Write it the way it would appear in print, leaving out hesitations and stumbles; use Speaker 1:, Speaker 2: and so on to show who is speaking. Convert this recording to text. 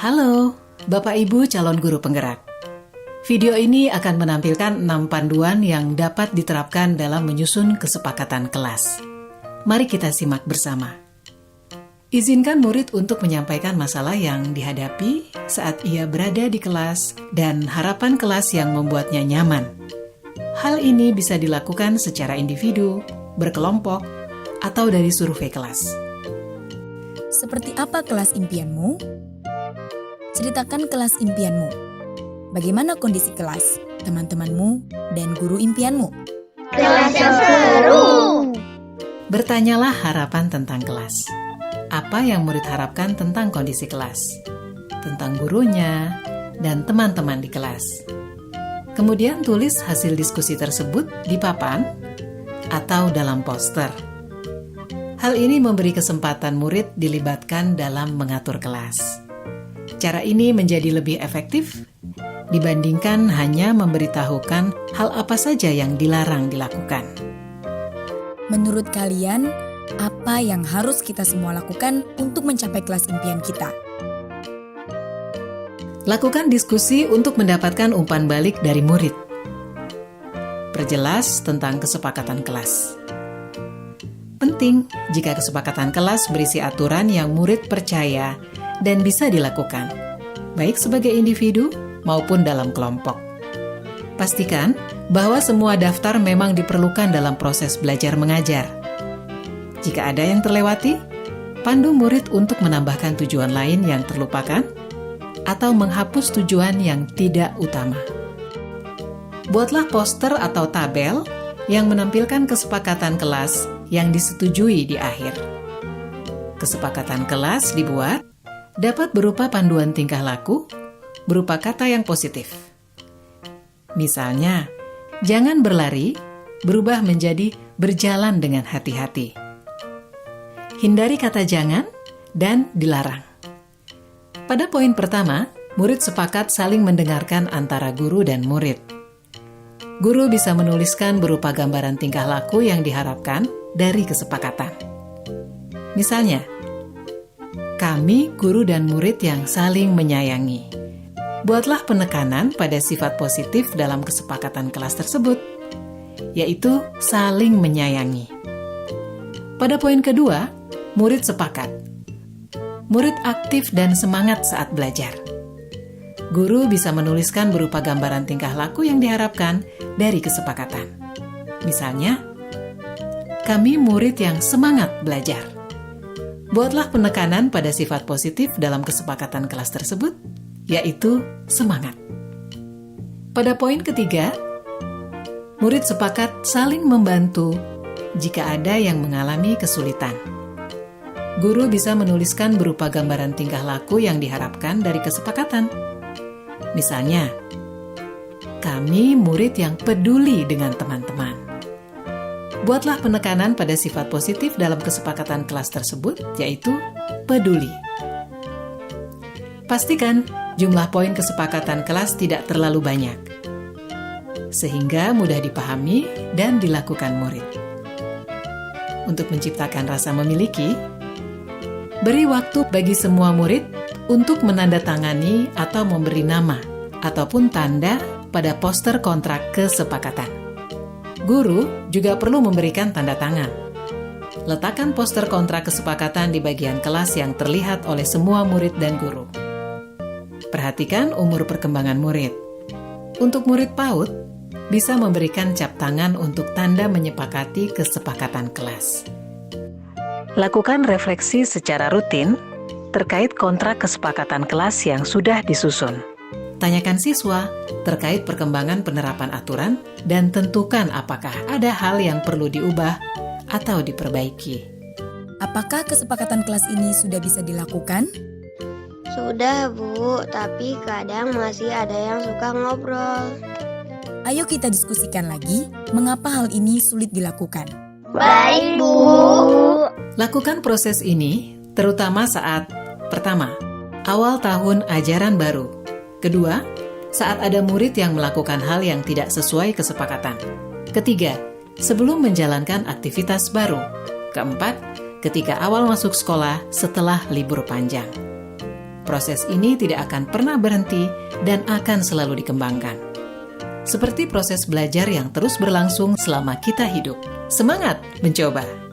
Speaker 1: Halo, Bapak Ibu calon guru penggerak. Video ini akan menampilkan 6 panduan yang dapat diterapkan dalam menyusun kesepakatan kelas. Mari kita simak bersama. Izinkan murid untuk menyampaikan masalah yang dihadapi saat ia berada di kelas dan harapan kelas yang membuatnya nyaman. Hal ini bisa dilakukan secara individu, berkelompok, atau dari survei kelas.
Speaker 2: Seperti apa kelas impianmu? Ceritakan kelas impianmu. Bagaimana kondisi kelas, teman-temanmu, dan guru impianmu?
Speaker 3: Kelas yang seru!
Speaker 1: Bertanyalah harapan tentang kelas. Apa yang murid harapkan tentang kondisi kelas, tentang gurunya, dan teman-teman di kelas. Kemudian tulis hasil diskusi tersebut di papan atau dalam poster. Hal ini memberi kesempatan murid dilibatkan dalam mengatur kelas. Cara ini menjadi lebih efektif dibandingkan hanya memberitahukan hal apa saja yang dilarang dilakukan.
Speaker 2: Menurut kalian, apa yang harus kita semua lakukan untuk mencapai kelas impian kita?
Speaker 1: Lakukan diskusi untuk mendapatkan umpan balik dari murid. Perjelas tentang kesepakatan kelas. Penting jika kesepakatan kelas berisi aturan yang murid percaya dan bisa dilakukan, baik sebagai individu maupun dalam kelompok. Pastikan bahwa semua daftar memang diperlukan dalam proses belajar mengajar. Jika ada yang terlewati, pandu murid untuk menambahkan tujuan lain yang terlupakan atau menghapus tujuan yang tidak utama. Buatlah poster atau tabel yang menampilkan kesepakatan kelas yang disetujui di akhir. Kesepakatan kelas dibuat dapat berupa panduan tingkah laku, berupa kata yang positif. Misalnya, jangan berlari, berubah menjadi berjalan dengan hati-hati. Hindari kata jangan dan dilarang. Pada poin pertama, murid sepakat saling mendengarkan antara guru dan murid. Guru bisa menuliskan berupa gambaran tingkah laku yang diharapkan dari kesepakatan. Misalnya, kami, guru dan murid yang saling menyayangi. Buatlah penekanan pada sifat positif dalam kesepakatan kelas tersebut, yaitu saling menyayangi. Pada poin kedua, murid sepakat. Murid aktif dan semangat saat belajar. Guru bisa menuliskan berupa gambaran tingkah laku yang diharapkan dari kesepakatan. Misalnya, kami murid yang semangat belajar. Buatlah penekanan pada sifat positif dalam kesepakatan kelas tersebut, yaitu semangat. Pada poin ketiga, murid sepakat saling membantu jika ada yang mengalami kesulitan. Guru bisa menuliskan berupa gambaran tingkah laku yang diharapkan dari kesepakatan. Misalnya, kami murid yang peduli dengan teman-teman. Buatlah penekanan pada sifat positif dalam kesepakatan kelas tersebut, yaitu peduli. Pastikan jumlah poin kesepakatan kelas tidak terlalu banyak, sehingga mudah dipahami dan dilakukan murid. Untuk menciptakan rasa memiliki, beri waktu bagi semua murid untuk menandatangani atau memberi nama ataupun tanda pada poster kontrak kesepakatan. Guru juga perlu memberikan tanda tangan. Letakkan poster kontrak kesepakatan di bagian kelas yang terlihat oleh semua murid dan guru. Perhatikan umur perkembangan murid. Untuk murid PAUD, bisa memberikan cap tangan untuk tanda menyepakati kesepakatan kelas. Lakukan refleksi secara rutin terkait kontrak kesepakatan kelas yang sudah disusun. Tanyakan siswa terkait perkembangan penerapan aturan dan tentukan apakah ada hal yang perlu diubah atau diperbaiki.
Speaker 2: Apakah kesepakatan kelas ini sudah bisa dilakukan?
Speaker 3: Sudah, Bu, tapi kadang masih ada yang suka ngobrol.
Speaker 2: Ayo kita diskusikan lagi mengapa hal ini sulit dilakukan.
Speaker 3: Baik, Bu.
Speaker 1: Lakukan proses ini terutama saat pertama, awal tahun ajaran baru. Kedua, saat ada murid yang melakukan hal yang tidak sesuai kesepakatan. Ketiga, sebelum menjalankan aktivitas baru. Keempat, ketika awal masuk sekolah setelah libur panjang. proses ini tidak akan pernah berhenti dan akan selalu dikembangkan. Seperti proses belajar yang terus berlangsung selama kita hidup. Semangat mencoba!